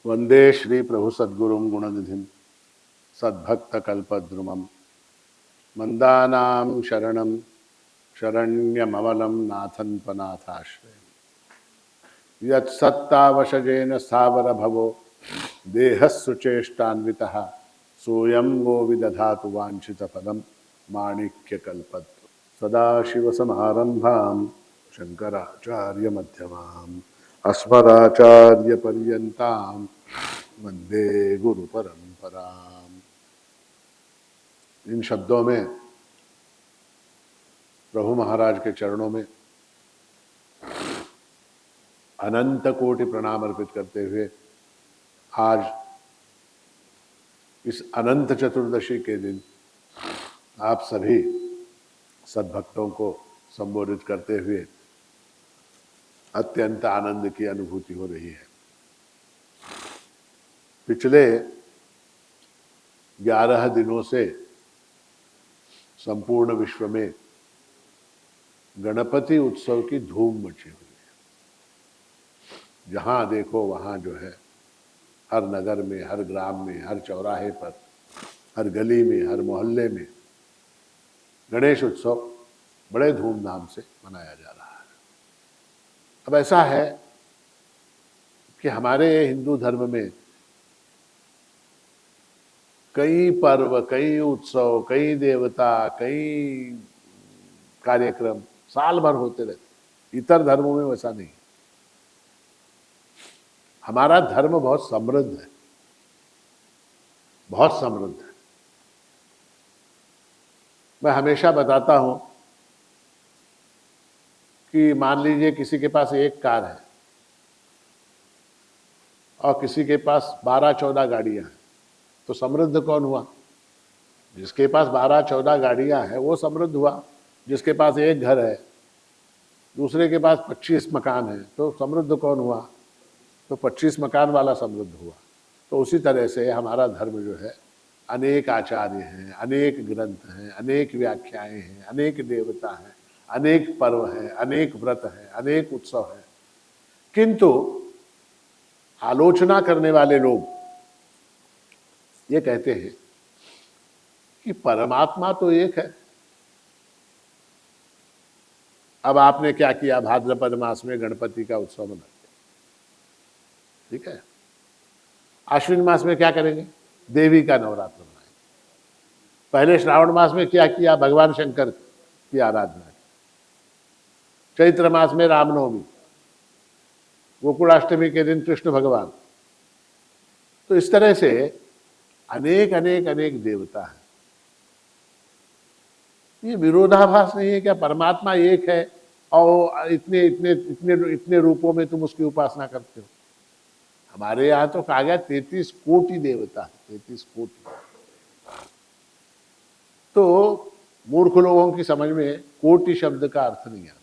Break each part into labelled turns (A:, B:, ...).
A: वंदे श्री प्रभु सद्गुरुं गुणनिधिं सद्भक्तकल्पद्रुमं मंदानां शरणं शरण्यमवलं नाथं पनाथाश्रयम् यत्सत्तावशजेन स्थावरभवो देहस्सुचेष्टान्वितः सोऽयं वो विदधातु वाञ्छितफलं माणिक्यकल्पद्रुमम् सदाशिवसमारम्भां शङ्कराचार्यमध्यमाम् अस्मदाचार्यपर्यन्तां वंदे गुरु परंपराम। इन शब्दों में प्रभु महाराज के चरणों में अनंत कोटि प्रणाम अर्पित करते हुए आज इस अनंत चतुर्दशी के दिन आप सभी सद्भक्तों को संबोधित करते हुए अत्यंत आनंद की अनुभूति हो रही है। पिछले 11 दिनों से संपूर्ण विश्व में गणपति उत्सव की धूम मची हुई है। जहां देखो वहां जो है, हर नगर में, हर ग्राम में, हर चौराहे पर, हर गली में, हर मोहल्ले में गणेश उत्सव बड़े धूमधाम से मनाया जा रहा है। अब ऐसा है कि हमारे हिंदू धर्म में कई पर्व, कई उत्सव, कई देवता, कई कार्यक्रम साल भर होते रहते। इतर धर्मों में वैसा नहीं। हमारा धर्म बहुत समृद्ध है, बहुत समृद्ध है। मैं हमेशा बताता हूं कि मान लीजिए किसी के पास एक कार है और किसी के पास 12-14 गाड़ियां हैं, तो समृद्ध कौन हुआ? जिसके पास 12-14 गाड़ियां हैं वो समृद्ध हुआ। जिसके पास एक घर है, दूसरे के पास 25 मकान है, तो समृद्ध कौन हुआ? तो 25 मकान वाला समृद्ध हुआ। तो उसी तरह से हमारा धर्म जो है, अनेक आचार्य हैं, अनेक ग्रंथ हैं, अनेक व्याख्याएं हैं, अनेक देवता हैं, अनेक पर्व हैं, अनेक व्रत हैं, अनेक उत्सव हैं। किंतु आलोचना करने वाले लोग ये कहते हैं कि परमात्मा तो एक है। अब आपने क्या किया? भाद्रपद मास में गणपति का उत्सव मनाते, ठीक है। आश्विन मास में क्या करेंगे? देवी का नवरात्र मनाएंगे। पहले श्रावण मास में क्या किया? भगवान शंकर की आराधना की। चैत्र मास में रामनवमी, गोकुलाष्टमी के दिन कृष्ण भगवान। तो इस तरह से अनेक अनेक अनेक देवता हैं। ये विरोधाभास नहीं है क्या? परमात्मा एक है और इतने इतने इतने इतने रूपों में तुम उसकी उपासना करते हो। हमारे यहाँ तो कहा गया 33 कोटि देवता है, 33 कोटि। तो मूर्ख लोगों की समझ में कोटि शब्द का अर्थ नहीं आता।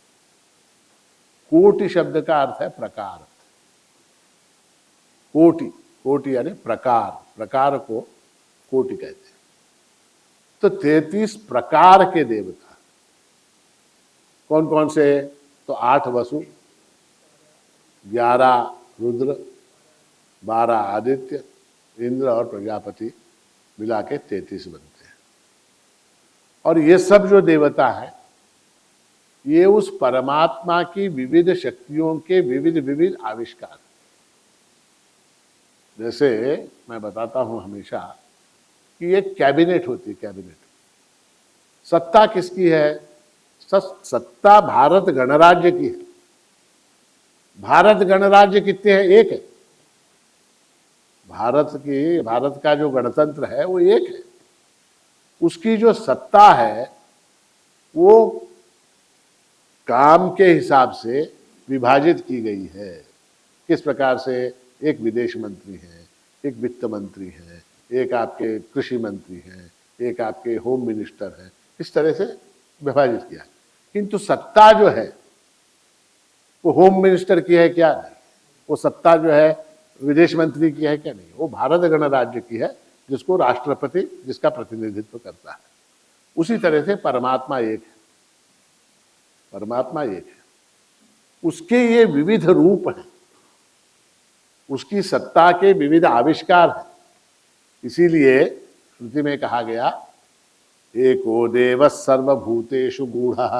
A: कोटि शब्द का अर्थ है प्रकार। कोटि, कोटि यानी प्रकार, प्रकार को कोटि कहते हैं। तो 33 प्रकार के देवता कौन कौन से? तो 8 वसु, 11 रुद्र, 12 आदित्य, इंद्र और प्रजापति मिला के 33 बनते हैं। और ये सब जो देवता है, ये उस परमात्मा की विविध शक्तियों के विविध विविध आविष्कार। जैसे मैं बताता हूं हमेशा कि एक कैबिनेट होती है। कैबिनेट सत्ता किसकी है? सत्ता भारत गणराज्य की है। भारत गणराज्य कितने हैं? एक है। भारत का जो गणतंत्र है वो एक है। उसकी जो सत्ता है वो काम के हिसाब से विभाजित की गई है। किस प्रकार से? एक विदेश मंत्री है, एक वित्त मंत्री है, एक आपके कृषि मंत्री हैं, एक आपके होम मिनिस्टर हैं। इस तरह से विभाजित किया है। किंतु सत्ता जो है वो होम मिनिस्टर की है क्या? नहीं। वो सत्ता जो है विदेश मंत्री की है क्या? नहीं। वो भारत गणराज्य की है, जिसको राष्ट्रपति, जिसका प्रतिनिधित्व करता है। उसी तरह से परमात्मा एक है। परमात्मा एक है, उसके ये विविध रूप हैं। उसकी सत्ता के विविध आविष्कार हैं। इसीलिए श्रुति में कहा गया एको देव सर्वभूतेषु गूढ़ः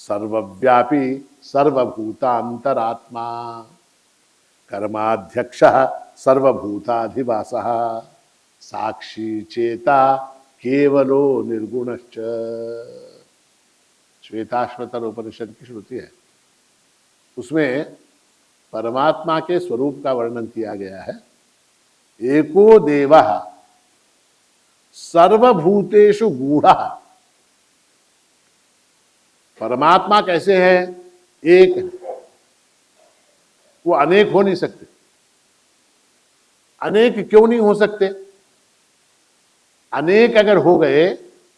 A: सर्वव्यापी सर्वभूतांतरात्मा कर्माध्यक्षः सर्वभूताधिवासः साक्षी चेता केवलो निर्गुणश्च। श्वेताश्वतर उपनिषद की श्रुति है, उसमें परमात्मा के स्वरूप का वर्णन किया गया है। एको देवः सर्वभूतेषु गूढ़ः। परमात्मा कैसे है? एक है, वो अनेक हो नहीं सकते। अनेक क्यों नहीं हो सकते? अनेक अगर हो गए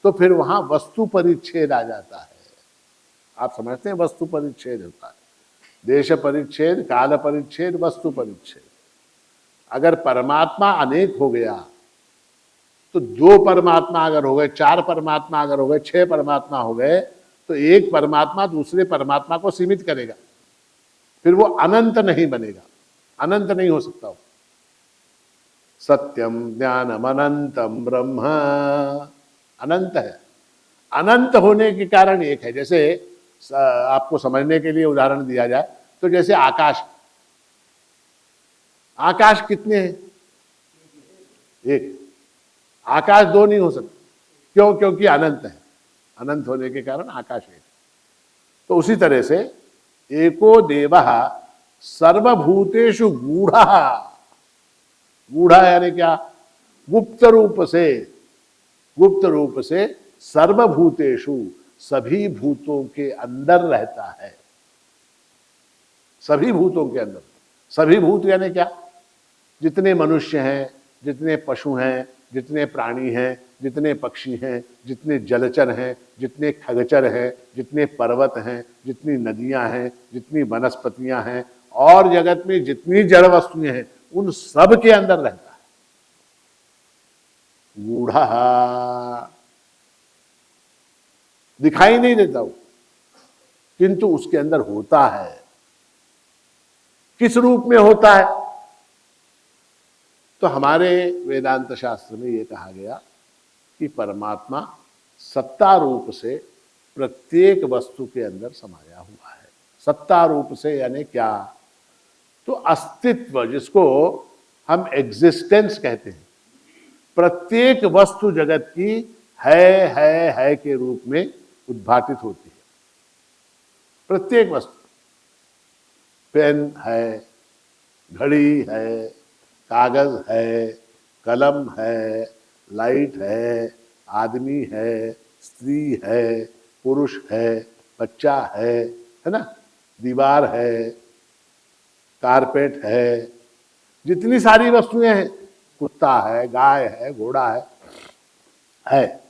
A: तो फिर वहां वस्तु परिच्छेद आ जाता है। आप समझते हैं वस्तु परिच्छेद होता है, देश परिच्छेद, काल परिच्छेद, वस्तु परिच्छेद। अगर परमात्मा अनेक हो गया तो दो परमात्मा अगर हो गए, चार परमात्मा अगर हो गए, छह परमात्मा हो गए, तो एक परमात्मा दूसरे परमात्मा को सीमित करेगा, फिर वो अनंत नहीं बनेगा, अनंत नहीं हो सकता। सत्यम ज्ञानम अनंतम ब्रह्म, अनंत है। अनंत होने के कारण एक है। जैसे आपको समझने के लिए उदाहरण दिया जाए तो जैसे आकाश, आकाश कितने हैं? एक। आकाश दो नहीं हो सकते, क्यों? क्योंकि अनंत है। अनंत होने के कारण आकाश एक। तो उसी तरह से एको देवः सर्वभूतेषु गूढ़ः। गूढ़ा यानी क्या? गुप्त रूप से, गुप्त रूप से सर्वभूतेषु, सभी भूतों के अंदर रहता है। सभी भूतों के अंदर। सभी भूत यानी क्या? जितने मनुष्य हैं, जितने पशु हैं, जितने प्राणी हैं, जितने पक्षी हैं, जितने जलचर हैं, जितने खगचर हैं, जितने पर्वत हैं, जितनी नदियां हैं, जितनी वनस्पतियां हैं और जगत में जितनी जड़ वस्तुएं हैं, उन सब के अंदर रहता है। गूढ़ा, दिखाई नहीं देता वो, किंतु उसके अंदर होता है। किस रूप में होता है? तो हमारे वेदांत शास्त्र में यह कहा गया कि परमात्मा सत्ता रूप से प्रत्येक वस्तु के अंदर समाया हुआ है। सत्ता रूप से यानी क्या? तो अस्तित्व, जिसको हम एग्जिस्टेंस कहते हैं, प्रत्येक वस्तु जगत की है के रूप में उद्भाटित होती है। प्रत्येक वस्तु, पेन है, घड़ी है, कागज है, कलम है, लाइट है, आदमी है, स्त्री है, पुरुष है, बच्चा है ना, दीवार है, कारपेट है, जितनी सारी वस्तुएं हैं, कुत्ता है, गाय है, घोड़ा है।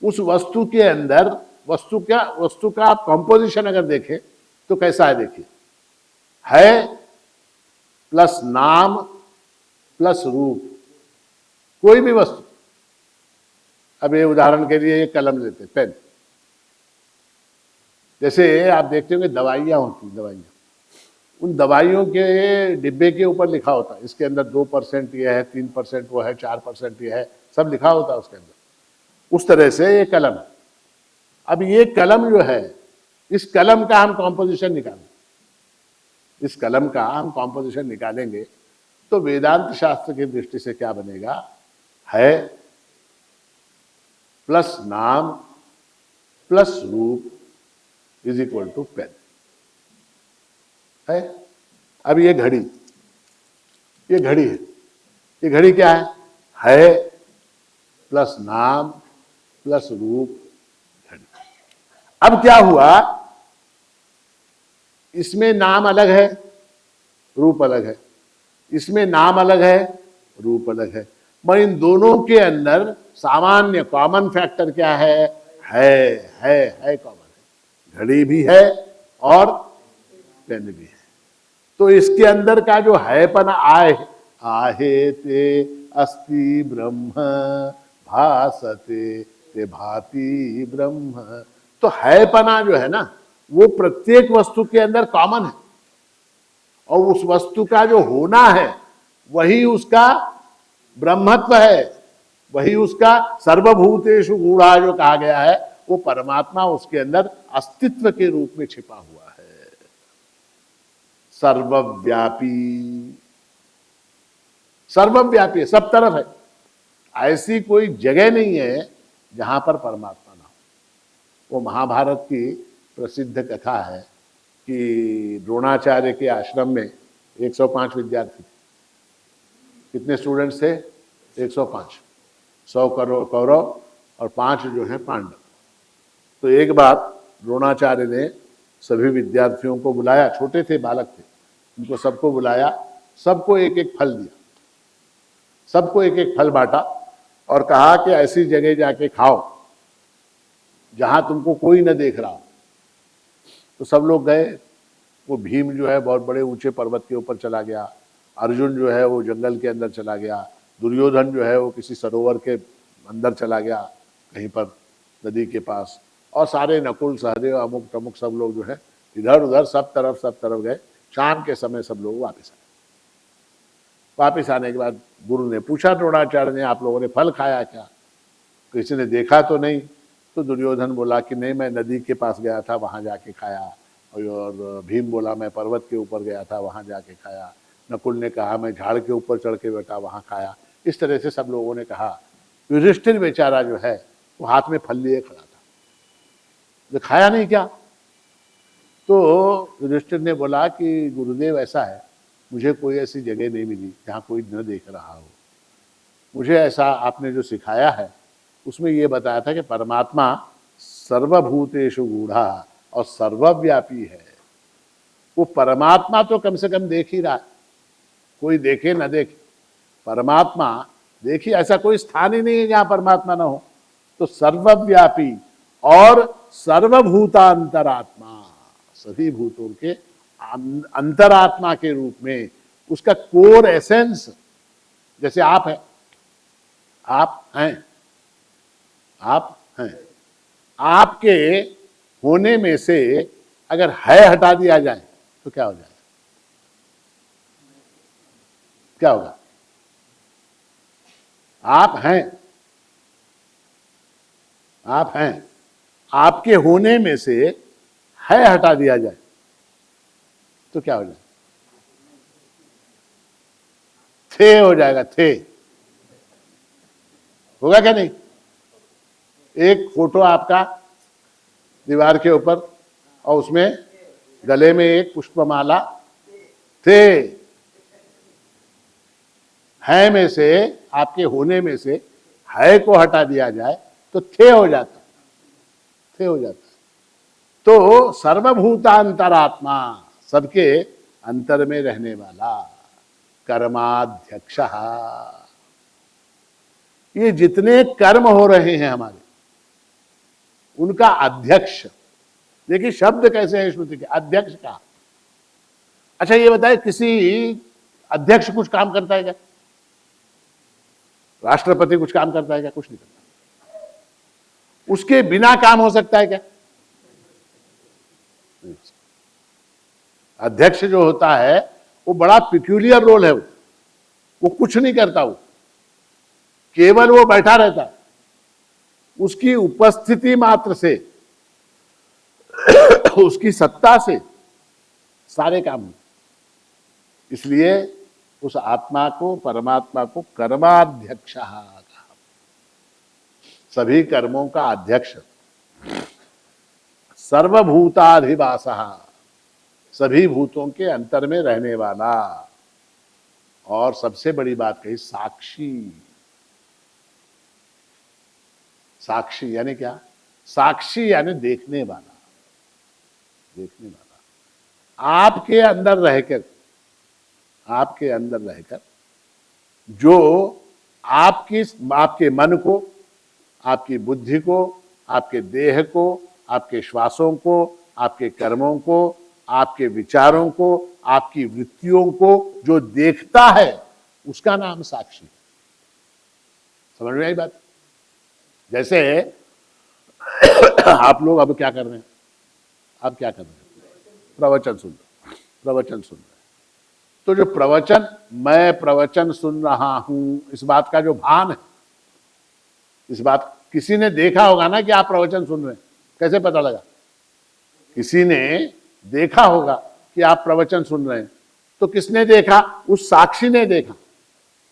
A: उस वस्तु के अंदर वस्तु का आप कंपोजिशन अगर देखें तो कैसा है? देखिए, है प्लस नाम प्लस रूप। कोई भी वस्तु, अब ये उदाहरण के लिए ये कलम लेते, पेन, जैसे आप देखते होंगे दवाइयाँ होती, दवाइयाँ, उन दवाइयों के डिब्बे के ऊपर लिखा होता है इसके अंदर 2% ये है, 3% वो है, 4% ये है, सब लिखा होता है उसके अंदर। उस तरह से ये कलम है। अब ये कलम जो है, इस कलम का हम कॉम्पोजिशन निकालें, इस कलम का हम कॉम्पोजिशन निकालेंगे तो वेदांत शास्त्र की दृष्टि से क्या बनेगा? है प्लस नाम प्लस रूप इज इक्वल टू पेन है। अब ये घड़ी है, ये घड़ी क्या है प्लस नाम प्लस रूप घड़ी। अब क्या हुआ? इसमें नाम अलग है, रूप अलग है, इसमें नाम अलग है, रूप अलग है, मगर इन दोनों के अंदर सामान्य कॉमन फैक्टर क्या है? कॉमन है। घड़ी भी है और पेन भी है। तो इसके अंदर का जो हैपन आहे ते अस्ति ब्रह्म भासते ते भाति ब्रह्म। तो हैपना जो है ना, वो प्रत्येक वस्तु के अंदर कॉमन है और उस वस्तु का जो होना है वही उसका ब्रह्मत्व है, वही उसका सर्वभूतेषु गूढ़ा जो कहा गया है, वो परमात्मा उसके अंदर अस्तित्व के रूप में छिपा हुआ है। सर्वव्यापी, सर्वव्यापी है, सब तरफ है। ऐसी कोई जगह नहीं है जहां पर परमात्मा ना हो। वो महाभारत की प्रसिद्ध कथा है कि द्रोणाचार्य के आश्रम में 105 विद्यार्थी थे। कितने स्टूडेंट्स थे? 105। 100 कौरव और 5 जो है पांडव। तो एक बार द्रोणाचार्य ने सभी विद्यार्थियों को बुलाया, छोटे थे, बालक थे, उनको सबको बुलाया, सबको एक एक फल दिया, सबको एक एक फल बांटा और कहा कि ऐसी जगह जाके खाओ जहां तुमको कोई न देख रहा। तो सब लोग गए। वो भीम जो है बहुत बड़े ऊंचे पर्वत के ऊपर चला गया, अर्जुन जो है वो जंगल के अंदर चला गया, दुर्योधन जो है वो किसी सरोवर के अंदर चला गया कहीं पर नदी के पास, और सारे नकुल सहदेव अमुक तमुक सब लोग जो है इधर उधर सब तरफ गए। शाम के समय सब लोग वापस आए। वापस आने के बाद गुरु ने पूछा द्रोणाचार्य ने, आप लोगों ने फल खाया क्या? किसी ने देखा तो नहीं? तो दुर्योधन बोला कि नहीं, मैं नदी के पास गया था, वहां जाके खाया। और भीम बोला मैं पर्वत के ऊपर गया था, वहां जाके खाया। नकुल ने कहा मैं झाड़ के ऊपर चढ़ के बैठा, वहां खाया। इस तरह से सब लोगों ने कहा। युधिष्ठिर बेचारा जो है वो हाथ में फल लिए खड़ा था, जो खाया नहीं क्या? तो युधिष्ठिर ने बोला कि गुरुदेव ऐसा है, मुझे कोई ऐसी जगह नहीं मिली जहाँ कोई न देख रहा हो। मुझे ऐसा आपने जो सिखाया है उसमें ये बताया था कि परमात्मा सर्वभूतेषु गूढ़ा और सर्वव्यापी है। वो परमात्मा तो कम से कम देख ही रहा है, कोई देखे न देखे, परमात्मा देखिए, ऐसा कोई स्थान ही नहीं है जहां परमात्मा ना हो। तो सर्वव्यापी और सर्वभूतांतरात्मा, सभी भूतों के अंतरात्मा के रूप में, उसका कोर एसेंस, जैसे आप हैं, आप हैं, आप हैं, आपके होने में से अगर है हटा दिया जाए तो क्या हो जाएगा? क्या होगा? आप हैं, आप हैं, आपके होने में से है हटा दिया जाए तो क्या हो जाएगा? थे हो जाएगा, थे। होगा क्या नहीं? एक फोटो आपका दीवार के ऊपर और उसमें गले में एक पुष्पमाला, थे। है में से, आपके होने में से है को हटा दिया जाए तो थे हो जाता, थे हो जाता। तो सर्वभूतांतरात्मा, सबके अंतर में रहने वाला, कर्माध्यक्ष, ये जितने कर्म हो रहे हैं हमारे, उनका अध्यक्ष। देखिए शब्द कैसे है स्मृति के, अध्यक्ष का। अच्छा ये बताए, किसी अध्यक्ष कुछ काम करता है क्या? राष्ट्रपति कुछ काम करता है क्या? कुछ नहीं करता। उसके बिना काम हो सकता है क्या? अध्यक्ष जो होता है वो बड़ा पिक्यूलियर रोल है। वो कुछ नहीं करता, वो केवल वो बैठा रहता है। उसकी उपस्थिति मात्र से, उसकी सत्ता से सारे काम होते। इसलिए उस आत्मा को, परमात्मा को कर्माध्यक्ष कहा। सभी कर्मों का अध्यक्ष, सर्वभूताधिवास, सभी भूतों के अंतर में रहने वाला, और सबसे बड़ी बात कही साक्षी। साक्षी यानी क्या? साक्षी यानी देखने वाला, देखने वाला। आपके अंदर रहकर, आपके अंदर रहकर जो आपके मन को, आपकी बुद्धि को, आपके देह को, आपके श्वासों को, आपके कर्मों को, आपके विचारों को, आपकी वृत्तियों को जो देखता है उसका नाम साक्षी। समझ में आई बात? जैसे आप लोग अब क्या कर रहे हैं? आप क्या कर रहे हैं? प्रवचन सुन रहे, प्रवचन सुन रहे। तो जो प्रवचन, मैं प्रवचन सुन रहा हूं, इस बात का जो भान है, इस बात किसी ने देखा होगा ना कि आप प्रवचन सुन रहे हैं, कैसे पता लगा? किसी ने देखा होगा कि आप प्रवचन सुन रहे हैं, तो किसने देखा? उस साक्षी ने देखा।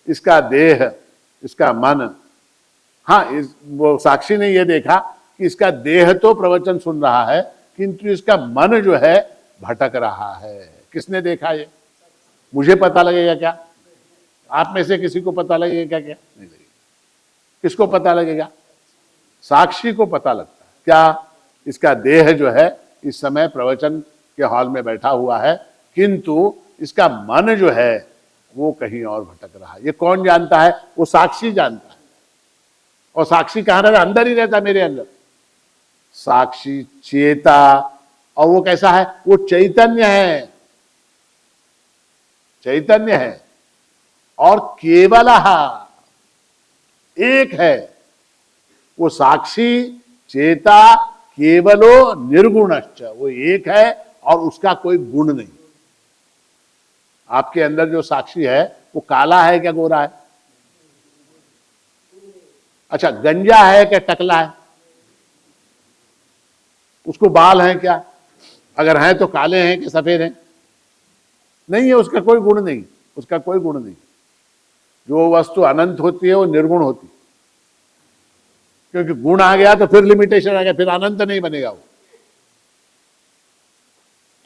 A: इसका देह, इसका मन, हाँ वो साक्षी ने ये देखा कि इसका देह तो प्रवचन सुन रहा है, किंतु इसका मन जो है भटक रहा है। किसने देखा ये? मुझे पता लगेगा क्या? आप में से किसी को पता लगेगा क्या? क्या नहीं लगेगा। किसको पता लगेगा? साक्षी को पता लगता है। क्या? इसका देह जो है इस समय प्रवचन के हॉल में बैठा हुआ है, किंतु इसका मन जो है वो कहीं और भटक रहा है। ये कौन जानता है? वो साक्षी जानता है। और साक्षी कहां रहता? अंदर ही रहता, मेरे अंदर। साक्षी चेता, और वो कैसा है? वो चैतन्य है, चैतन्य है, और केवल एक है। वो साक्षी चेता केवलो निर्गुणश्च, वो एक है और उसका कोई गुण नहीं। आपके अंदर जो साक्षी है वो काला है क्या गोरा है? अच्छा, गंजा है क्या टकला है? उसको बाल हैं क्या? अगर हैं तो काले हैं कि सफेद हैं? नहीं है, उसका कोई गुण नहीं, उसका कोई गुण नहीं। जो वस्तु अनंत होती है वो निर्गुण होती है, क्योंकि गुण आ गया तो फिर लिमिटेशन आ गया, फिर अनंत नहीं बनेगा वो।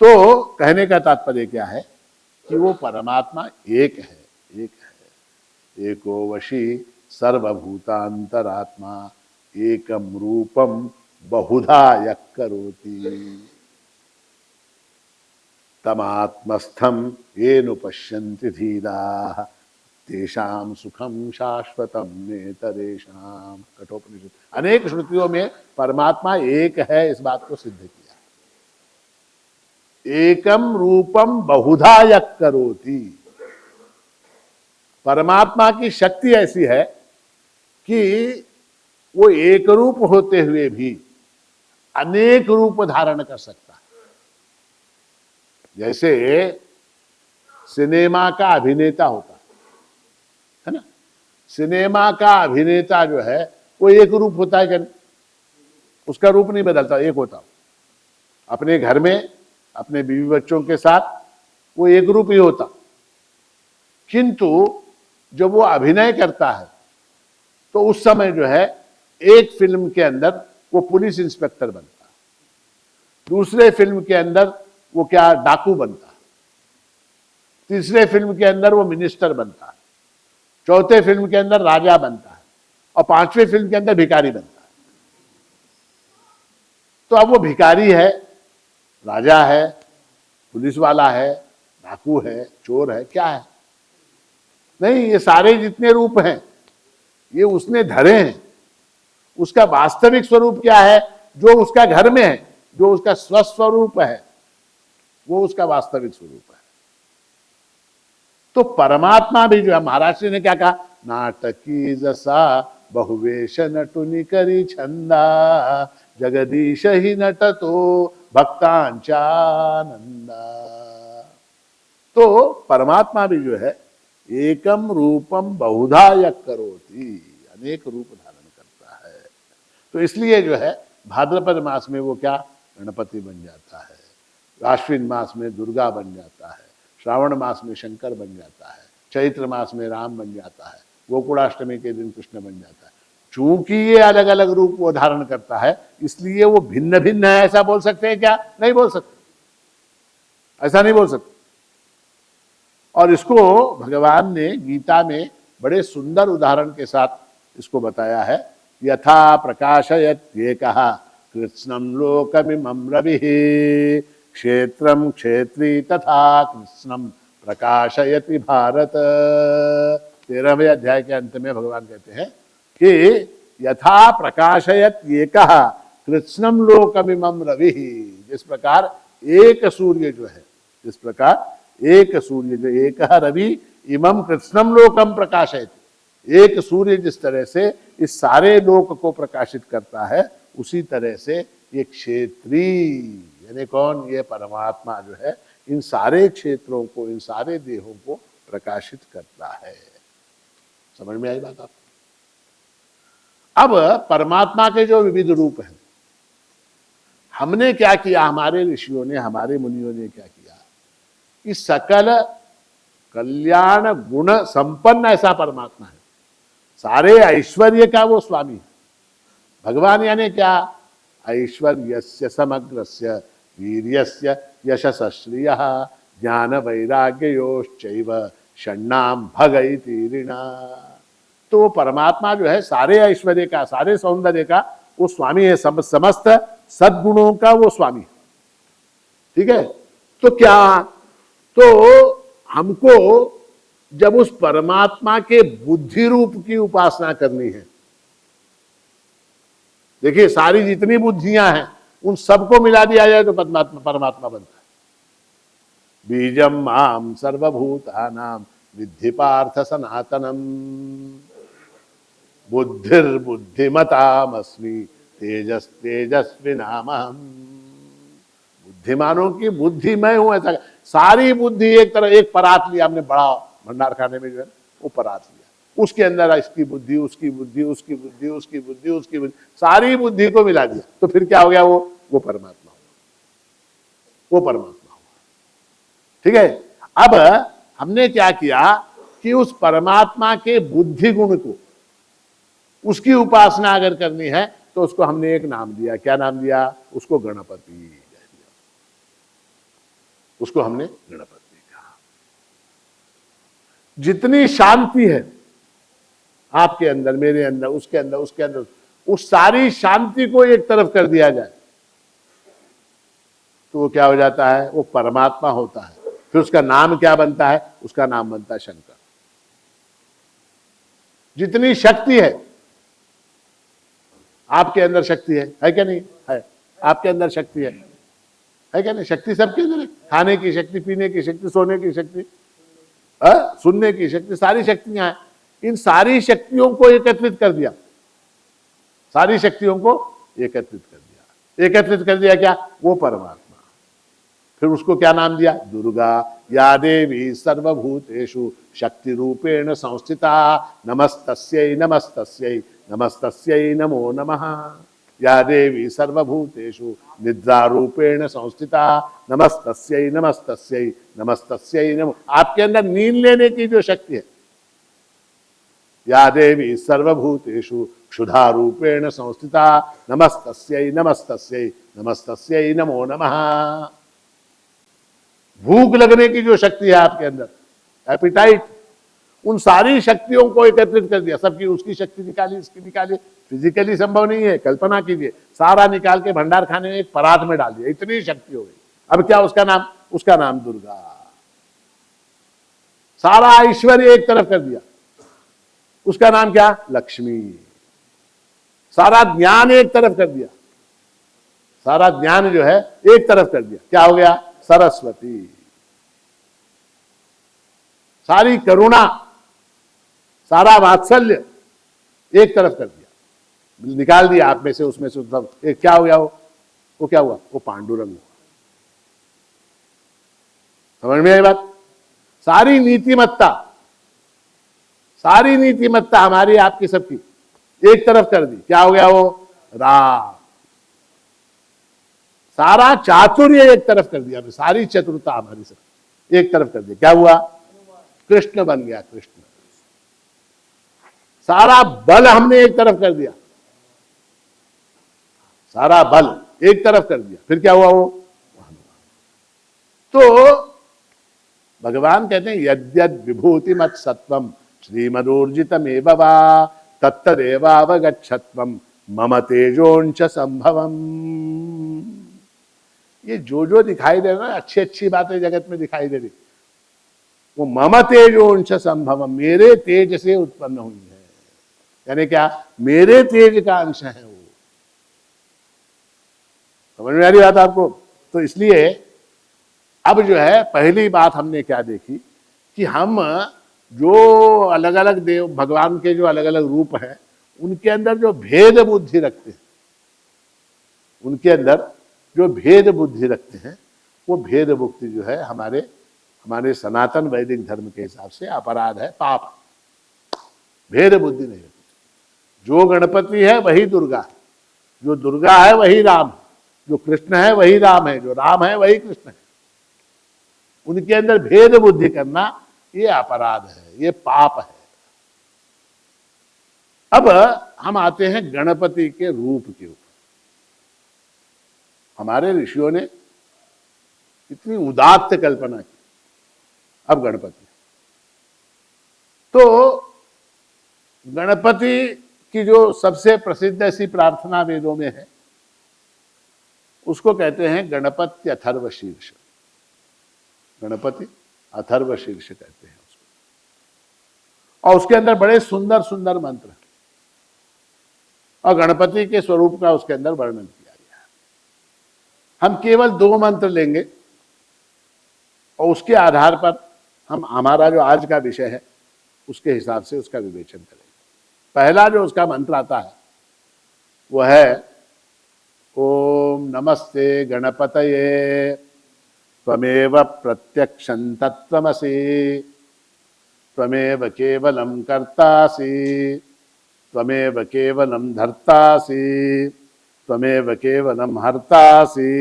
A: तो कहने का तात्पर्य क्या है कि वो परमात्मा एक है, एक है। एको वशी सर्वभूतांतरात्मा एकम रूपम बहुधा यः करोति तमात्मस्थम येन पश्यन्ति धीराः तेषां सुखम शाश्वतम नेतरेषाम्। कठोपनिषद अनेक श्रुतियों में परमात्मा एक है इस बात को सिद्ध किया। एकम रूपम बहुधा यः करोति। परमात्मा की शक्ति ऐसी है कि वो एक रूप होते हुए भी अनेक रूप धारण कर सकता है। जैसे सिनेमा का अभिनेता होता है ना, सिनेमा का अभिनेता जो है वो एक रूप होता है क्या? उसका रूप नहीं बदलता, एक होता। अपने घर में अपने बीवी बच्चों के साथ वो एक रूप ही होता, किंतु जब वो अभिनय करता है तो उस समय जो है एक फिल्म के अंदर वो पुलिस इंस्पेक्टर बनता है, दूसरे फिल्म के अंदर वो क्या डाकू बनता है, तीसरे फिल्म के अंदर वो मिनिस्टर बनता है, चौथे फिल्म के अंदर राजा बनता है, और पांचवें फिल्म के अंदर भिखारी बनता है। तो अब वो भिखारी है, राजा है, पुलिस वाला है, डाकू है, चोर है, क्या है? नहीं, ये सारे जितने रूप हैं ये उसने धरे हैं। उसका वास्तविक स्वरूप क्या है? जो उसका घर में है, जो उसका स्वस्वरूप है, वो उसका वास्तविक स्वरूप है। तो परमात्मा भी जो है, महाराष्ट्र ने क्या कहा? नाटकी जसा बहुवेश नटुनि करी छंदा जगदीश ही नटतो भक्तांचानंदा। तो परमात्मा भी जो है एकम रूपम बहुधा यः करोति, अनेक रूप धारण करता है। तो इसलिए जो है भाद्रपद मास में वो क्या गणपति बन जाता है, आश्विन मास में दुर्गा बन जाता है, श्रावण मास में शंकर बन जाता है, चैत्र मास में राम बन जाता है, गोकुलाष्टमी के दिन कृष्ण बन जाता है। चूंकि ये अलग अलग रूप वो धारण करता है इसलिए वो भिन्न भिन्न है, ऐसा बोल सकते हैं क्या? नहीं बोल सकते, ऐसा नहीं बोल सकते। और इसको भगवान ने गीता में बड़े सुंदर उदाहरण के साथ इसको बताया है। यथा प्रकाशयत् एकः कृत्स्नं लोकमिमं रविः क्षेत्रं क्षेत्री तथा कृत्स्नं प्रकाशयति भारत। 13वें अध्याय के अंत में भगवान कहते हैं कि यथा प्रकाशयत् एकः कृत्स्नं लोकमिमं रविः, जिस प्रकार एक सूर्य जो है, जिस प्रकार एक सूर्य जो एक रवि इमं कृत्स्नं लोकम प्रकाशयति, एक सूर्य जिस तरह से इस सारे लोक को प्रकाशित करता है, उसी तरह से ये क्षेत्री यानी कौन? ये परमात्मा जो है इन सारे क्षेत्रों को, इन सारे देहों को प्रकाशित करता है। समझ में आई बात आपको? अब परमात्मा के जो विविध रूप हैं, हमने क्या किया, हमारे ऋषियों ने, हमारे मुनियों ने क्या किया, इस सकल कल्याण गुण संपन्न ऐसा परमात्मा है, सारे ऐश्वर्य का वो स्वामी है। भगवान यानी क्या? ऐश्वर्यस्य समग्रस्य वीर्यस्य यशस्श्रियः ज्ञान वैराग्ययोश्चैव षण्णाम भगैति ऋणा। तो परमात्मा जो है सारे ऐश्वर्य का, सारे सौंदर्य का वो स्वामी है, समस्त सद्गुणों का वो स्वामी है। ठीक है? तो क्या, तो हमको जब उस परमात्मा के बुद्धि रूप की उपासना करनी है, देखिए सारी जितनी बुद्धियां हैं उन सबको मिला दिया जाए तो परमात्मा बनता है। बीजम माम सर्वभूतानां विद्धि पार्थ सनातनम बुद्धिर्बुद्धिमतामस्मि तेजस तेजस्विनामहम्। बुद्धिमानों की बुद्धि मैं हूं, ऐसा सारी बुद्धि एक तरह, एक परात लिया हमने, बड़ा भंडार खाने में जो है वो परात लिया, उसके अंदर इसकी बुद्धि, उसकी बुद्धि, उसकी बुद्धि, उसकी बुद्धि, उसकी बुद्धि, सारी बुद्धि को मिला दिया, तो फिर क्या हो गया? वो परमात्मा हुआ, वो परमात्मा हुआ। ठीक है? अब हमने क्या किया कि उस परमात्मा के बुद्धि गुण को, उसकी उपासना अगर करनी है तो उसको हमने एक नाम दिया। क्या नाम दिया? उसको गणपति दिया, उसको हमने गणपति कहा। जितनी शांति है आपके अंदर, मेरे अंदर, उसके अंदर, उसके अंदर, उस सारी शांति को एक तरफ कर दिया जाए तो वो क्या हो जाता है? वो परमात्मा होता है। फिर उसका नाम क्या बनता है? उसका नाम बनता है शंकर। जितनी शक्ति है आपके अंदर, शक्ति है क्या नहीं है? आपके अंदर शक्ति है क्या नहीं? शक्ति सबके अंदर है। खाने की शक्ति, पीने की शक्ति, सोने की शक्ति, सुनने की शक्ति, सारी शक्तियां हैं। इन सारी शक्तियों को एकत्रित कर दिया, सारी शक्तियों को एकत्रित कर दिया। एकत्रित कर दिया क्या? वो परमात्मा। फिर उसको क्या नाम दिया? दुर्गा। या देवी सर्वभूतेषु शक्ति रूपेण संस्थिता नमस्तस्यै नमस्तस्यै नमस्तस्यै नमो नमः। या देवी सर्वभूतेषु निद्रा रूपेण संस्थिता नमस्तस्यै नमस्तस्यै नमस्तस्यै नमो। आपके अंदर नींद लेने की जो शक्ति है, या देवी सर्वभूतेषु क्षुधा रूपेण संस्थिता नमस्तस्यै नमस्तस्यै नमस्तस्यै नमो नमः। भूख लगने की जो शक्ति है आपके अंदर, एपिटाइट, उन सारी शक्तियों को एकत्रित कर दिया। सबकी, उसकी शक्ति निकाली, इसकी निकाली। फिजिकली संभव नहीं है, कल्पना कीजिए, सारा निकाल के भंडार खाने में एक परात में डाल दिया, इतनी शक्ति हो गई। अब क्या उसका नाम? उसका नाम दुर्गा। सारा ऐश्वर्य एक तरफ कर दिया, उसका नाम क्या? लक्ष्मी। सारा ज्ञान एक तरफ कर दिया, सारा ज्ञान जो है एक तरफ कर दिया, क्या हो गया? सरस्वती। सारी करुणा, सारा वात्सल्य एक तरफ कर दिया, निकाल दिया आप में से, उसमें से सब एक क्या हो गया? वो क्या हुआ? वो पांडुरंग हुआ। समझ में आई बात? सारी नीतिमत्ता, सारी नीतिमत्ता हमारी, आपकी, सबकी एक तरफ कर दी, क्या हो गया? वो राम। सारा चातुर्य एक तरफ कर दिया, सारी चतुरता हमारी सब एक तरफ कर दी, क्या हुआ? कृष्ण बन गया, कृष्ण। सारा बल हमने एक तरफ कर दिया, सारा बल एक तरफ कर दिया, फिर क्या हुआ? वो। तो भगवान कहते हैं यद्यद विभूति मत सत्वम श्रीमदूर्जितमेव वा तत्तदेवावगच्छत्वम मम तेजोंच संभवम। ये जो दिखाई दे रहा है, अच्छी अच्छी बातें जगत में दिखाई दे रही, वो मम तेजोंच संभवम, मेरे तेज से उत्पन्न हुई है। यानी क्या? मेरे तेज का अंश है वो। समझ में आ रही बात आपको? तो इसलिए अब जो है, पहली बात हमने क्या देखी कि हम जो अलग अलग देव, भगवान के जो अलग अलग रूप हैं, उनके अंदर जो भेद बुद्धि रखते हैं, उनके अंदर जो भेद बुद्धि रखते हैं, वो भेद मुक्ति जो है हमारे सनातन वैदिक धर्म के हिसाब से अपराध है, पाप। भेद बुद्धि नहीं है। जो गणपति है वही दुर्गा है, जो दुर्गा है वही राम है, जो कृष्ण है वही राम है, जो राम है वही कृष्ण है। उनके अंदर भेद बुद्धि करना ये अपराध है, ये पाप है। अब हम आते हैं गणपति के रूप के ऊपर। हमारे ऋषियों ने इतनी उदात्त कल्पना की। अब गणपति, तो गणपति की जो सबसे प्रसिद्ध ऐसी प्रार्थना वेदों में है उसको कहते हैं गणपति अथर्व शीर्ष। गणपति अथर्व शीर्ष कहते हैं उसको, और उसके अंदर बड़े सुंदर सुंदर मंत्र हैं और गणपति के स्वरूप का उसके अंदर वर्णन किया गया है। हम केवल 2 मंत्र लेंगे और उसके आधार पर हम हमारा जो आज का विषय है उसके हिसाब से उसका विवेचन करेंगे। पहला जो उसका मंत्र आता है वो है ओम नमस्ते गणपतये त्वमेव प्रत्यक्षं तत्त्वमसि त्वमेव केवलं कर्तासि त्वमेव केवलं धर्तासि त्वमेव केवलं हर्तासि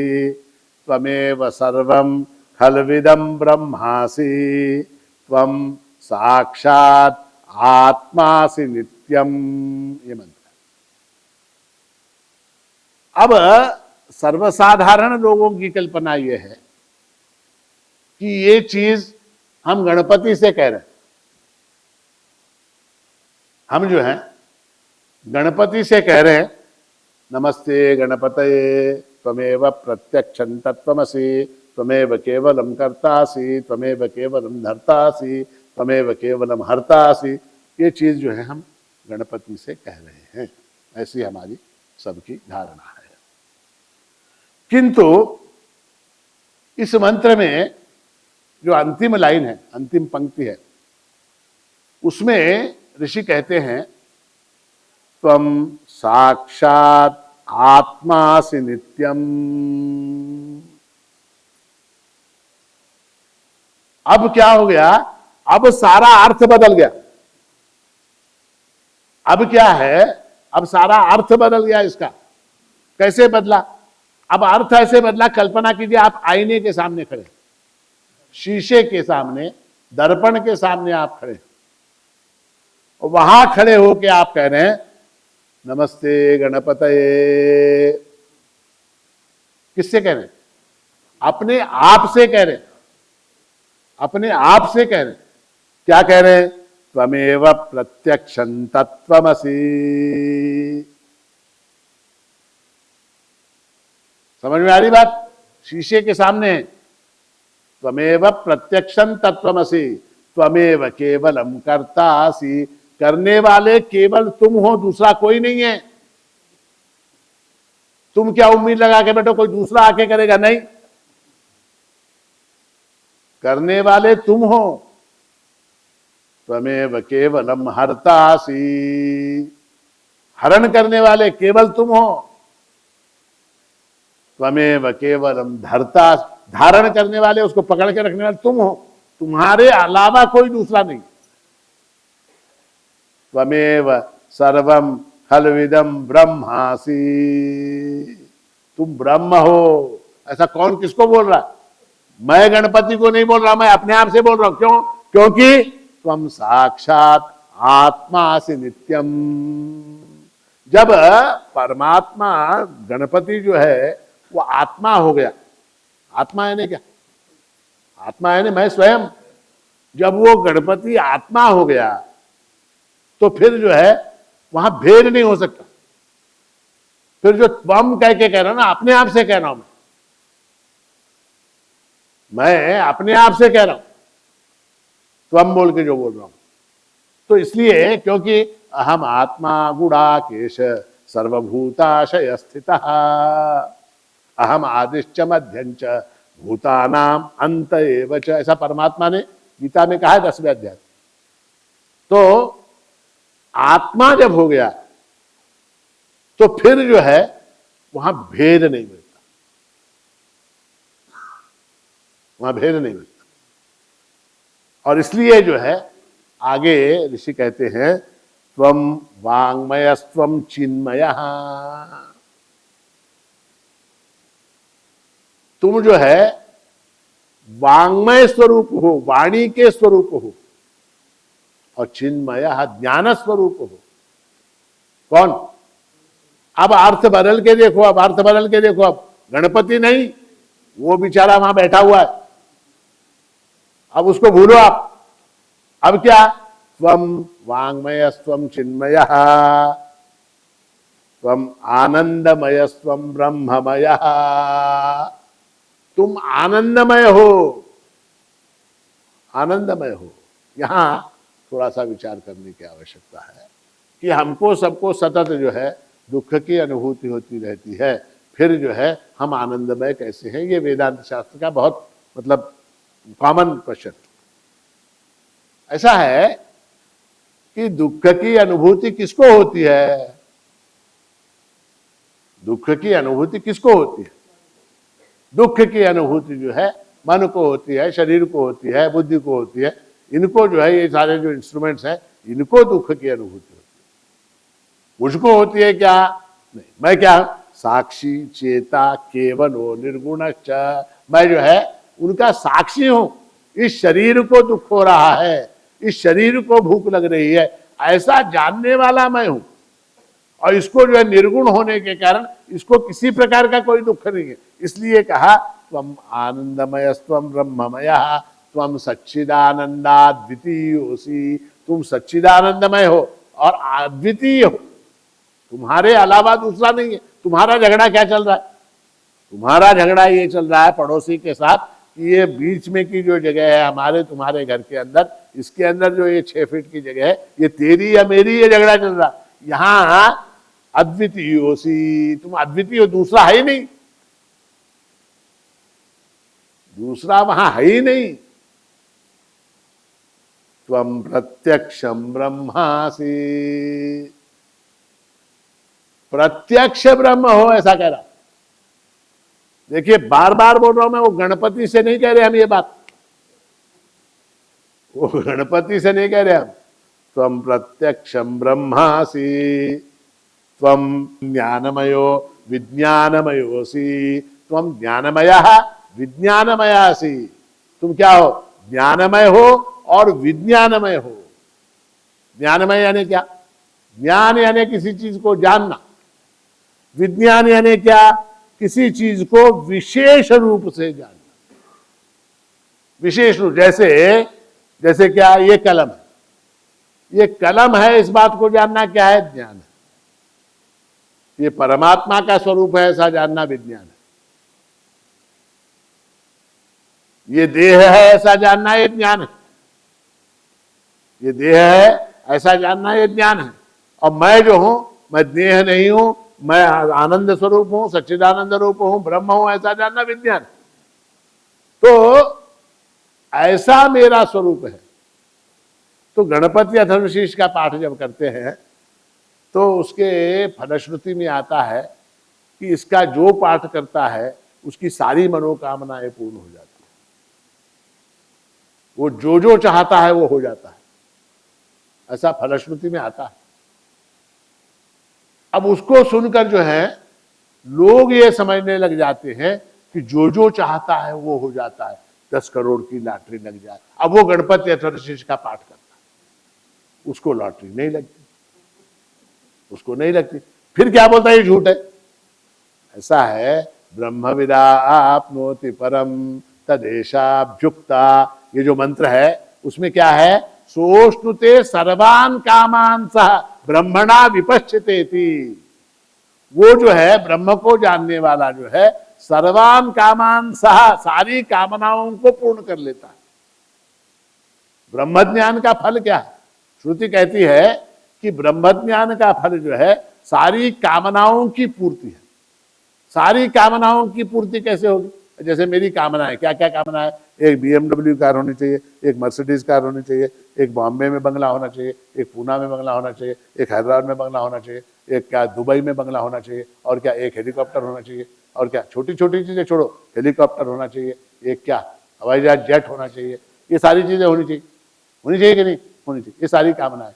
A: त्वमेव सर्वं खल्विदं ब्रह्मासि त्वं साक्षात् आत्मासि नित्यम। ये मंत्र। अब सर्वसाधारण लोगों की कल्पना यह है कि ये चीज हम गणपति से कह रहे हैं। हम जो है गणपति से कह रहे हैं नमस्ते गणपतये त्वमेव प्रत्यक्षं तत्त्वमसि त्वमेव केवलं कर्तासि त्वमेव केवलं धर्तासि त्वमेव केवलं हर्तासि। ये चीज जो है हम गणपति से कह रहे हैं, ऐसी हमारी सबकी धारणा है। किंतु इस मंत्र में जो अंतिम लाइन है, अंतिम पंक्ति है, उसमें ऋषि कहते हैं त्वं साक्षात् आत्मासि नित्यम। अब क्या हो गया? अब सारा अर्थ बदल गया। अब क्या है? अब सारा अर्थ बदल गया इसका। कैसे बदला? अब अर्थ ऐसे बदला, कल्पना कीजिए आप आईने के सामने खड़े, शीशे के सामने, दर्पण के सामने आप खड़े, वहां खड़े होके आप कह रहे हैं नमस्ते गणपतये। किससे कह रहे हैं? अपने आप से कह रहे हैं, अपने आप से कह रहे हैं। क्या कह रहे हैं? त्वमेव प्रत्यक्षं तत्त्वमसि। समझ में आ रही बात? शीशे के सामने त्वमेव प्रत्यक्षं तत्त्वमसि त्वमेव केवलं कर्तासि। करने वाले केवल तुम हो, दूसरा कोई नहीं है। तुम क्या उम्मीद लगा के बैठो कोई दूसरा आके करेगा? नहीं, करने वाले तुम हो। त्वमेव केवलम हर्तासि, हरण करने वाले केवल तुम हो। त्वमेव केवलम धर्ता, धारण करने वाले, उसको पकड़ के रखने वाले तुम हो, तुम्हारे अलावा कोई दूसरा नहीं। त्वमेव सर्वम खल्विदम ब्रह्मासि, तुम ब्रह्म हो। ऐसा कौन किसको बोल रहा है? मैं गणपति को नहीं बोल रहा, मैं अपने आप से बोल रहा हूं। क्यों? क्योंकि त्वं साक्षात आत्मासि नित्यम। जब परमात्मा गणपति जो है वो आत्मा हो गया, आत्मा यानी क्या? आत्मा यानी मैं स्वयं। जब वो गणपति आत्मा हो गया तो फिर जो है वहां भेद नहीं हो सकता। फिर जो त्वम कह के कह रहा हूं ना, अपने आप से कह रहा हूं, मैं अपने आप से कह रहा हूं, त्वम बोल के जो बोल रहा हूं। तो इसलिए क्योंकि अहम आत्मा गुणाकेश सर्वभूताशय स्थितः अहम आदिश्च मध्यंच भूतानाम अंत एव च, ऐसा परमात्मा ने गीता में कहा है 10वें अध्याय। तो आत्मा जब हो गया तो फिर जो है वहां भेद नहीं मिलता। वहां भेद नहीं बचता। और इसलिए जो है आगे ऋषि कहते हैं त्वम वाङ्मयस्त्वम चिन्मयः, तुम जो है वाङ्मय स्वरूप हो, वाणी के स्वरूप हो, और चिन्मयः ज्ञान स्वरूप हो। कौन? अब अर्थ बदल के देखो, अब अर्थ बदल के देखो, अब गणपति नहीं, वो बेचारा वहां बैठा हुआ है, अब उसको भूलो आप। अब क्या? त्वम वाङ्मयस्त्वम चिन्मयः, त्वम आनंदमयस्त्वम ब्रह्ममयः, तुम आनंदमय हो, आनंदमय हो। यहां थोड़ा सा विचार करने की आवश्यकता है कि हमको सबको सतत जो है दुख की अनुभूति होती रहती है, फिर जो है हम आनंदमय कैसे हैं? ये वेदांत शास्त्र का बहुत मतलब कॉमन क्वेश्चन। ऐसा है कि दुख की अनुभूति किसको होती है? दुख की अनुभूति किसको होती है? दुख की अनुभूति जो है मन को होती है, शरीर को होती है, बुद्धि को होती है। इनको जो है, ये सारे जो इंस्ट्रूमेंट्स हैं, इनको दुख की अनुभूति होती है। मुझको होती है क्या? नहीं। मैं क्या? साक्षी चेता केवलो निर्गुणश्च, मैं जो है उनका साक्षी हूं। इस शरीर को दुख हो रहा है, इस शरीर को भूख लग रही है, ऐसा जानने वाला मैं हूं। और इसको जो है निर्गुण होने के कारण इसको किसी प्रकार का कोई दुख नहीं है। इसलिए कहा त्वम आनंदमयस्त्वम ब्रह्ममयः, त्वम सच्चिदानंदाद्वितीयोऽसि, तुम सच्चिदानंदमय हो और अद्वितीय हो, तुम्हारे अलावा दूसरा नहीं है। तुम्हारा झगड़ा क्या चल रहा है? तुम्हारा झगड़ा ये चल रहा है पड़ोसी के साथ कि ये बीच में की जो जगह है हमारे तुम्हारे घर के अंदर, इसके अंदर जो ये 6 फीट की जगह है, ये तेरी या मेरी, ये झगड़ा चल रहा है। यहां अद्वितीयोऽसि, तुम अद्वितीय हो, दूसरा है ही नहीं, दूसरा वहां है ही नहीं। त्वम प्रत्यक्षम ब्रह्मासि, प्रत्यक्ष ब्रह्म हो, ऐसा कह रहा। देखिए बार बार बोल रहा हूं मैं, वो गणपति से नहीं कह रहे हम ये बात, वो गणपति से नहीं कह रहे हम। त्वम प्रत्यक्षम ब्रह्मासि, त्वम ज्ञानमयो विज्ञानमयोऽसि, त्वम ज्ञानमयः विज्ञानमयासि, तुम क्या हो? ज्ञानमय हो और विज्ञानमय हो। ज्ञानमय यानी क्या? ज्ञान यानी किसी चीज को जानना, विज्ञान यानी क्या? किसी चीज को विशेष रूप से जानना, विशेष रूप। जैसे क्या? ये कलम है, ये कलम है, इस बात को जानना क्या है? ज्ञान है। ये परमात्मा का स्वरूप है, ऐसा जानना विज्ञान है। ये देह है, ऐसा जानना ये ज्ञान है। ये देह है, ऐसा जानना ये ज्ञान है। और मैं जो हूं, मैं देह नहीं हूं, मैं आनंद स्वरूप हूं, सच्चिदानंद रूप हूं, ब्रह्म हूं, ऐसा जानना विज्ञान। तो ऐसा मेरा स्वरूप है। तो गणपति अथर्वशीर्ष का पाठ जब करते हैं तो उसके फलश्रुति में आता है कि इसका जो पाठ करता है उसकी सारी मनोकामनाएं पूर्ण हो जाती है। वो जो चाहता है वो हो जाता है, ऐसा फलश्रुति में आता है। अब उसको सुनकर जो है लोग ये समझने लग जाते हैं कि जो चाहता है वो हो जाता है, 10 करोड़ की लॉटरी लग जाए। अब वो गणपति अथर्वशीर्ष का पाठ करता है, उसको लॉटरी नहीं लगती, उसको नहीं लगती। फिर क्या बोलता है? ये झूठ है। ऐसा है, ब्रह्मविदा आपनोति परम तदेशाभ्युक्ता, ये जो मंत्र है उसमें क्या है? सोष्णुते सर्वान कामान सह ब्रह्मणा विपश्चितेति। वो जो है ब्रह्म को जानने वाला जो है सर्वान कामान सह, सारी कामनाओं को पूर्ण कर लेता है। ब्रह्म ज्ञान का फल क्या है? श्रुति कहती है कि ब्रह्म ज्ञान का फल जो है सारी कामनाओं की पूर्ति है। सारी कामनाओं की पूर्ति कैसे होगी? जैसे मेरी कामना है, क्या क्या कामना है? एक BMW कार होनी चाहिए, एक मर्सिडीज कार होनी चाहिए, एक बॉम्बे में बंगला होना चाहिए, एक पूना में बंगला होना चाहिए, एक हैदराबाद में बंगला होना चाहिए, एक क्या दुबई में बंगला होना चाहिए, और क्या एक हेलीकॉप्टर होना चाहिए, और क्या छोटी छोटी चीजें छोड़ो, हेलीकॉप्टर होना चाहिए, एक क्या हवाई जहाज, जेट होना चाहिए, ये सारी चीजें होनी चाहिए, होनी चाहिए कि नहीं होनी चाहिए, ये सारी कामनाएं।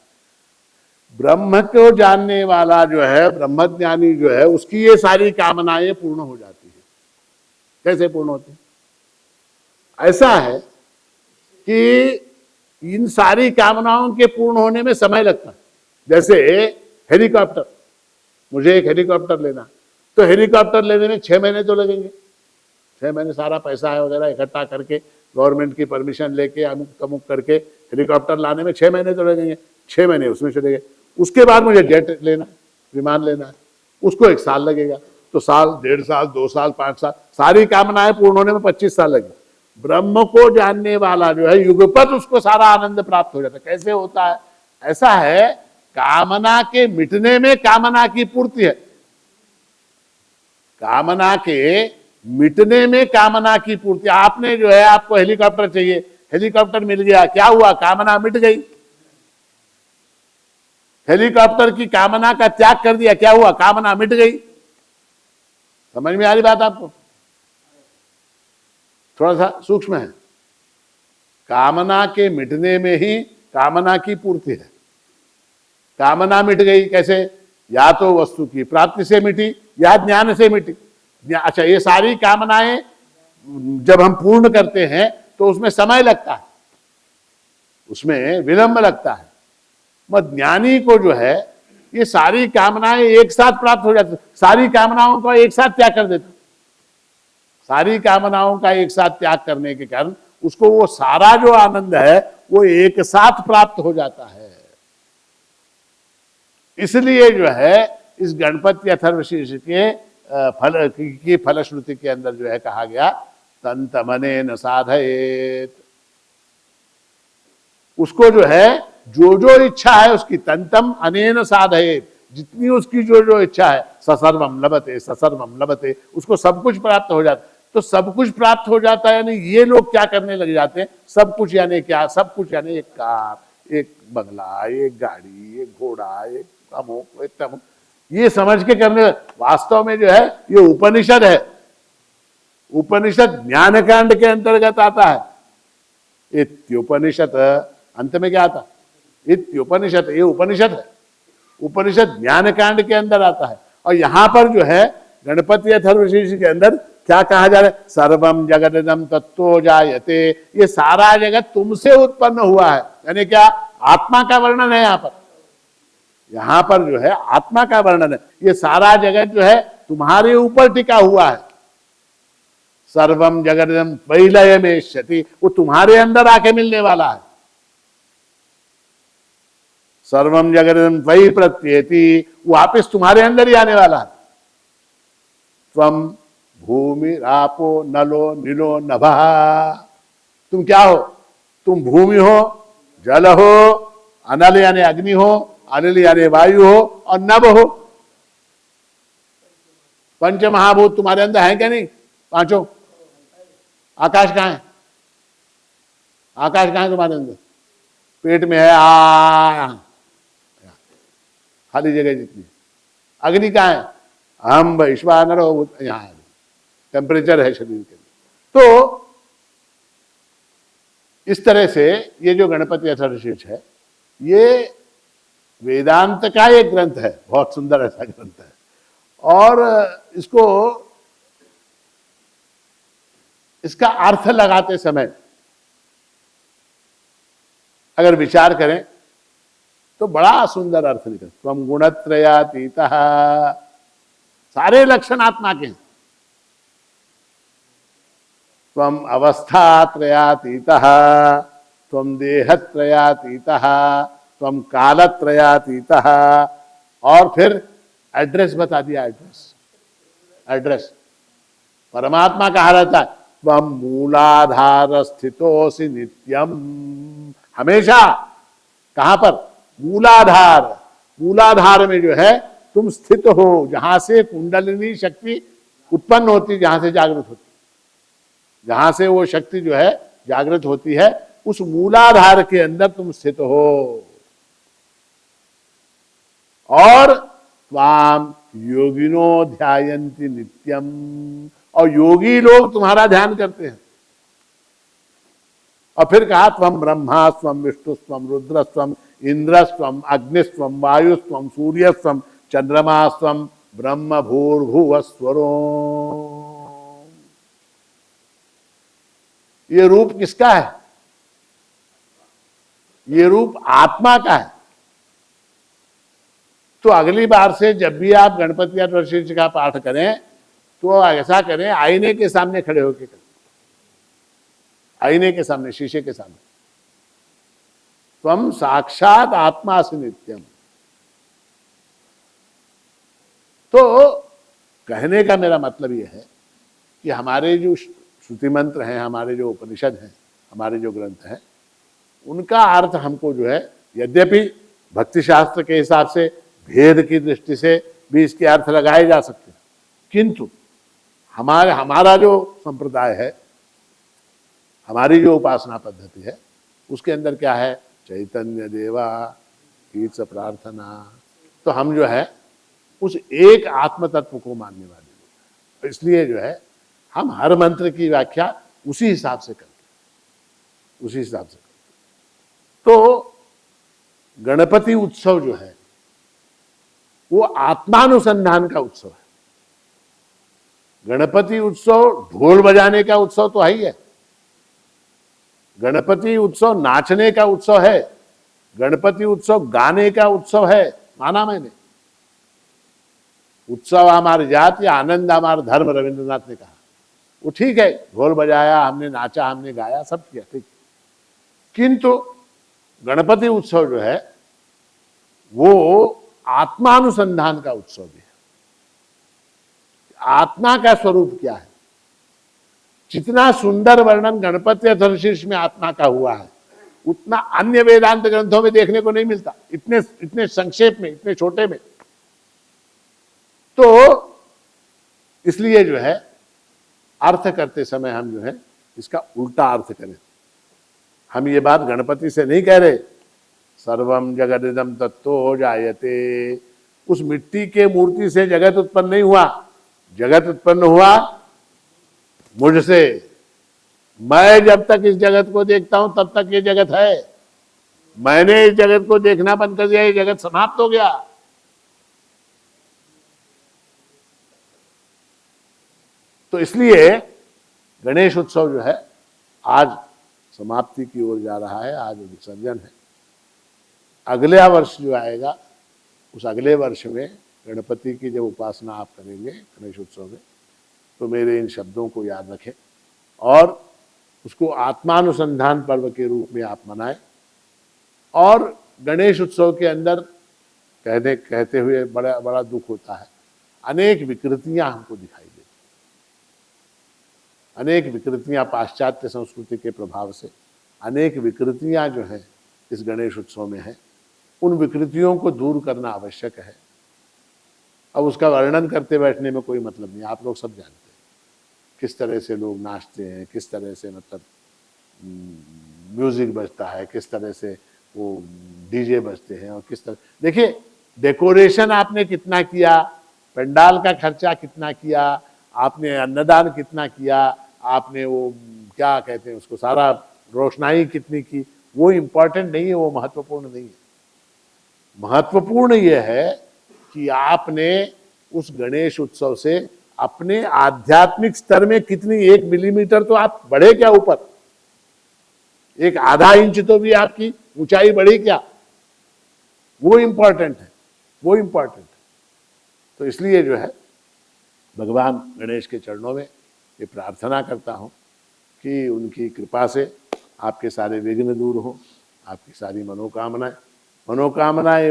A: ब्रह्म को जानने वाला जो है, ब्रह्मज्ञानी जो है, उसकी ये सारी कामनाएं पूर्ण हो जाती है। कैसे पूर्ण होती है? ऐसा है कि इन सारी कामनाओं के पूर्ण होने में समय लगता है। जैसे हेलीकॉप्टर, मुझे एक हेलीकॉप्टर लेना, तो हेलीकॉप्टर लेने में 6 महीने तो लगेंगे। 6 महीने सारा पैसा है वगैरह इकट्ठा करके, गवर्नमेंट की परमिशन लेके, अमुक तमुक करके हेलीकॉप्टर लाने में 6 महीने तो लगेंगे। 6 महीने उसमें चले गए। उसके बाद मुझे जेट लेना, विमान लेना है, उसको 1 साल लगेगा। तो साल, 1.5 साल, 2 साल, 5 साल, सारी कामनाएं पूर्ण होने में 25 साल लगेगा। ब्रह्म को जानने वाला जो है युगपत, उसको सारा आनंद प्राप्त हो जाता है। कैसे होता है? ऐसा है, कामना के मिटने में कामना की पूर्ति है। कामना के मिटने में कामना की पूर्ति। आपने जो है, आपको हेलीकॉप्टर चाहिए, हेलीकॉप्टर मिल गया, क्या हुआ? कामना मिट गई। हेलीकॉप्टर की कामना का त्याग कर दिया, क्या हुआ? कामना मिट गई। समझ में आ रही बात आपको? थोड़ा सा सूक्ष्म है। कामना के मिटने में ही कामना की पूर्ति है। कामना मिट गई कैसे? या तो वस्तु की प्राप्ति से मिटी, या ज्ञान से मिटी। अच्छा, ये सारी कामनाएं जब हम पूर्ण करते हैं तो उसमें समय लगता है, उसमें विलंब लगता है। मत ज्ञानी को जो है, ये सारी कामनाएं एक साथ प्राप्त हो जाती, सारी कामनाओं का एक साथ त्याग कर देता। सारी कामनाओं का एक साथ त्याग करने के कारण उसको वो सारा जो आनंद है वो एक साथ प्राप्त हो जाता है। इसलिए जो है, इस गणपति अथर्वशीर्ष के फल की फलश्रुति के अंदर जो है कहा गया, तंतमनेन साधयेत। उसको जो है, जो इच्छा है उसकी, तंतम अनेन साधयेत, जितनी उसकी जो इच्छा है, ससर्वम लभते, ससर्वम लभते, उसको सब कुछ प्राप्त हो जाता है। तो सब कुछ प्राप्त हो जाता है, यानी ये लोग क्या करने लग जाते हैं? सब कुछ यानी क्या? सब कुछ यानी एक कार, एक बंगला, एक गाड़ी, एक घोड़ा, एक अमुक, एक तमुक, ये समझ के करने। वास्तव में जो है, ये उपनिषद है। उपनिषद ज्ञान कांड के अंतर्गत आता है। इत्युपनिषद, अंत में क्या आता? इत्युपनिषद, ये उपनिषद है। उपनिषद ज्ञान कांड के अंदर आता है। और यहां पर जो है, गणपति अथर्वशीर्ष के अंदर क्या कहा जा रहा है? सर्वम जगदम तत्तो जायते। ये सारा जगत तुमसे उत्पन्न हुआ है, यानी क्या? आत्मा का वर्णन है यहां पर। यहां पर जो है आत्मा का वर्णन है। ये सारा जगत जो है तुम्हारे ऊपर टिका हुआ है। सर्वम जगदम त्वयि में शति, वो तुम्हारे अंदर आके मिलने वाला है। सर्वम जगदम त्वयि प्रत्येति, वापिस तुम्हारे अंदर ही आने वाला है। त्वम भूमि रापो नलो नीलो नभः। तुम क्या हो? तुम भूमि हो, जल हो, अनल यानी अग्नि हो, अनिल यानी वायु हो, और नभ हो। पंच महाभूत तुम्हारे अंदर है क्या? नहीं, पांचों। आकाश कहां है? आकाश कहां है तुम्हारे अंदर? पेट में है, खाली जगह जितनी। अग्नि कहां है? हम वैश्वानर, यहां टेम्परेचर है शरीर के अंदर। तो इस तरह से ये जो गणपति अथर्वशीर्ष है, ये वेदांत का एक ग्रंथ है, बहुत सुंदर ऐसा ग्रंथ है। और इसका अर्थ लगाते समय अगर विचार करें तो बड़ा सुंदर अर्थ निकल। त्वम गुणत्रयातीतः, सारे लक्षण आत्मा के हैं। त्वम अवस्थात्रयातीतः, त्वम देहत्रयातीतः, त्वम कालत्रयातीतः। और फिर एड्रेस बता दिया। एड्रेस परमात्मा कहा रहता है, त्वम मूलाधार स्थितोसि नित्यम। हमेशा कहां पर? मूलाधार। मूलाधार में जो है तुम स्थित हो, जहां से कुंडलिनी शक्ति उत्पन्न होती, जहां से जागृत होती, जहां से वो शक्ति जो है जागृत होती है, उस मूलाधार के अंदर तुम स्थित हो। और त्वाम योगिनो ध्यायन्ति नित्यम, और योगी लोग तुम्हारा ध्यान करते हैं। और फिर कहा त्वम ब्रह्मा स्वम विष्णु स्वम रुद्र स्वम इंद्र स्वम अग्नि स्वम वायु स्वम सूर्य स्वम चंद्रमा स्वम ब्रह्म भूर्भुव स्वरो। ये रूप किसका है? ये रूप आत्मा का है। तो अगली बार से जब भी आप गणपति अष्टोत्तर का पाठ करें तो ऐसा करें, आईने के सामने खड़े होकर करें, आईने के सामने, शीशे के सामने। त्वम साक्षात आत्मासि नित्यम। तो कहने का मेरा मतलब यह है कि हमारे जो श्रुति मंत्र हैं, हमारे जो उपनिषद हैं, हमारे जो ग्रंथ हैं, उनका अर्थ हमको जो है, यद्यपि भक्ति शास्त्र के हिसाब से भेद की दृष्टि से भी इसके अर्थ लगाए जा सकते हैं, किंतु हमारा जो संप्रदाय है, हमारी जो उपासना पद्धति है, उसके अंदर क्या है? चैतन्य देवा कीर्त प्रार्थना। तो हम जो है उस एक आत्म तत्व को मानने वाले लोग हैं। इसलिए जो है हम हर मंत्र की व्याख्या उसी हिसाब से करते हैं, उसी हिसाब से करते हैं। तो गणपति उत्सव जो है वो आत्मानुसंधान का उत्सव है। गणपति उत्सव ढोल बजाने का उत्सव तो है ही है, गणपति उत्सव नाचने का उत्सव है, गणपति उत्सव गाने का उत्सव है। माना मैंने, उत्सव हमारी जाति, आनंद हमारा धर्म, रविंद्रनाथ ने कहा। वो ठीक है, ढोल बजाया हमने, नाचा हमने, गाया, सब किया, ठीक। किंतु गणपति उत्सव जो है वो आत्मानुसंधान का उत्सव भी है। आत्मा का स्वरूप क्या है? जितना सुंदर वर्णन गणपति अष्टोत्तर में आत्मा का हुआ है, उतना अन्य वेदांत ग्रंथों में देखने को नहीं मिलता, इतने संक्षेप में, इतने छोटे में। तो इसलिए जो है अर्थ करते समय हम जो है इसका उल्टा अर्थ करें। हम ये बात गणपति से नहीं कह रहे, सर्वम जगदिदम तत्तो जायते। उस मिट्टी के मूर्ति से जगत उत्पन्न नहीं हुआ, जगत उत्पन्न हुआ मुझसे। मैं जब तक इस जगत को देखता हूं तब तक ये जगत है। मैंने इस जगत को देखना बंद कर दिया, ये जगत समाप्त हो गया। तो इसलिए गणेश उत्सव जो है आज समाप्ति की ओर जा रहा है, आज विसर्जन है। अगला वर्ष जो आएगा, उस अगले वर्ष में गणपति की जब उपासना आप करेंगे गणेश उत्सव में, तो मेरे इन शब्दों को याद रखें और उसको आत्मानुसंधान पर्व के रूप में आप मनाएं। और गणेश उत्सव के अंदर कहते हुए बड़ा बड़ा दुख होता है, अनेक विकृतियां हमको दिखाई देती, अनेक विकृतियां पाश्चात्य संस्कृति के प्रभाव से, अनेक विकृतियां जो हैं इस गणेश उत्सव में हैं। उन विकृतियों को दूर करना आवश्यक है। अब उसका वर्णन करते बैठने में कोई मतलब नहीं, आप लोग सब जानते हैं किस तरह से लोग नाचते हैं, किस तरह से मतलब म्यूजिक बजता है, किस तरह से वो डीजे बजते हैं, और किस तरह, देखिए डेकोरेशन आपने कितना किया, पंडाल का खर्चा कितना किया, आपने अन्नदान कितना किया, आपने वो क्या कहते हैं उसको, सारा रोशनाई कितनी की, वो इम्पोर्टेंट नहीं है, वो महत्वपूर्ण नहीं है। महत्वपूर्ण यह है कि आपने उस गणेश उत्सव से अपने आध्यात्मिक स्तर में कितनी, 1 मिलीमीटर तो आप बढ़े क्या ऊपर, एक आधा इंच तो भी आपकी ऊंचाई बढ़ी क्या, वो इंपॉर्टेंट है, वो इंपॉर्टेंट है। तो इसलिए जो है भगवान गणेश के चरणों में ये प्रार्थना करता हूं कि उनकी कृपा से आपके सारे विघ्न दूर हो, आपकी सारी मनोकामनाएं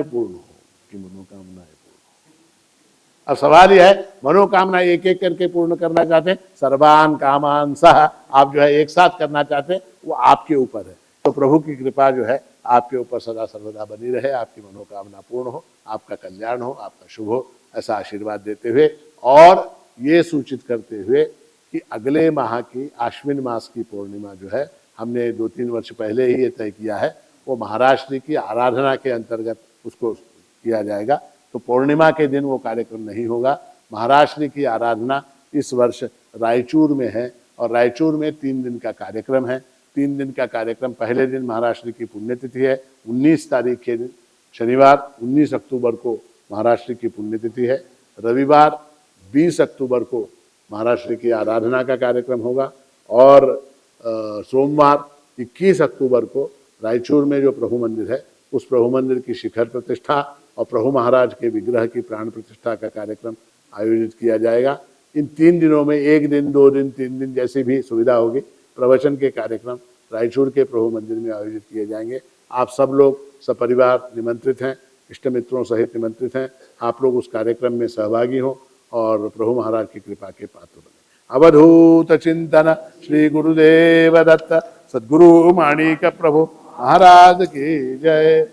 A: पूर्ण हो, कि मनोकामनाएं पूर्ण हो। अब सवाल यह है, मनोकामना एक एक करके पूर्ण करना चाहते हैं, सर्वान कामान सह आप जो है एक साथ करना चाहते हैं, वो आपके ऊपर है। तो प्रभु की कृपा जो है आपके ऊपर सदा सर्वदा बनी रहे, आपकी मनोकामना पूर्ण हो, आपका कल्याण हो, आपका शुभ हो, ऐसा आशीर्वाद देते हुए और ये सूचित करते हुए कि अगले माह की आश्विन मास की पूर्णिमा जो है, हमने 2-3 वर्ष पहले ही ये तय किया है, वो महाराष्ट्र की आराधना के अंतर्गत उसको किया जाएगा। तो पूर्णिमा के दिन वो कार्यक्रम नहीं होगा। महाराष्ट्र की आराधना इस वर्ष रायचूर में है और रायचूर में 3 दिन का कार्यक्रम है। 3 दिन का कार्यक्रम। पहले दिन महाराष्ट्र की पुण्यतिथि है, 19 तारीख के दिन शनिवार 19 अक्टूबर को महाराष्ट्र की पुण्यतिथि है। रविवार 20 अक्टूबर को महाराष्ट्र की आराधना का कार्यक्रम होगा और सोमवार 21 अक्टूबर को रायचूर में जो प्रभु मंदिर है उस प्रभु मंदिर की शिखर प्रतिष्ठा और प्रभु महाराज के विग्रह की प्राण प्रतिष्ठा का कार्यक्रम आयोजित किया जाएगा। इन 3 दिनों में 1 दिन 2 दिन 3 दिन जैसी भी सुविधा होगी प्रवचन के कार्यक्रम रायचूर के प्रभु मंदिर में आयोजित किए जाएंगे। आप सब लोग सपरिवार निमंत्रित हैं, इष्ट मित्रों सहित निमंत्रित हैं। आप लोग उस कार्यक्रम में सहभागी हों और प्रभु महाराज की कृपा के पात्र बने। अवधूत चिंतन श्री गुरुदेव दत्त सद्गुरु माणिक प्रभु महाराज की जय।